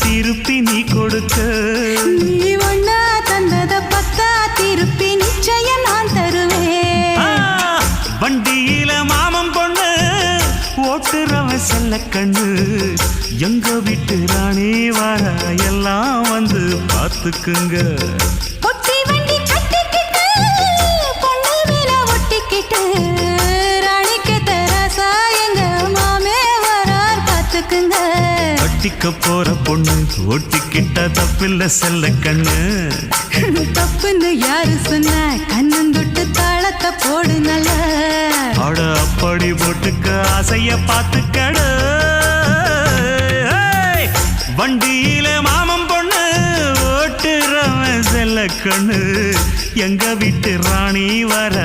திருப்பி நீ கொடுக்க நீ ஒண்ணா தந்தத பத்தா திருப்பி நிச்சயம் நான் தருவேன் வண்டியில மாமன் பொண்ணு ஓட்டுறவன் செல்ல கண்ணு எங்க வீட்டு ராணி வர எல்லாம் வந்து பார்த்துக்குங்க பொட்டி வண்டி கட்டிக்கிட்டு பொண்ணு மேல ஒட்டிக்கிட்டு ராணிக்கு தராசா எங்க மாமே வரார் பார்த்துக்குங்க ஒட்டிக்க போற பொண்ணு ஒட்டிக்கிட்ட தப்பில்ல செல்ல கண்ணு தப்புன்னு யாரு சொன்ன கண்ணந்தொட்டு தாளத்தை போடு நல்ல அட அப்படி போட்டுக்க ஆசைய பார்த்துக்கட வண்டியில மாமன் பொண்ணு ஓட்டுறவன் செல்ல கண்ணு எங்க வீட்டு ராணி வர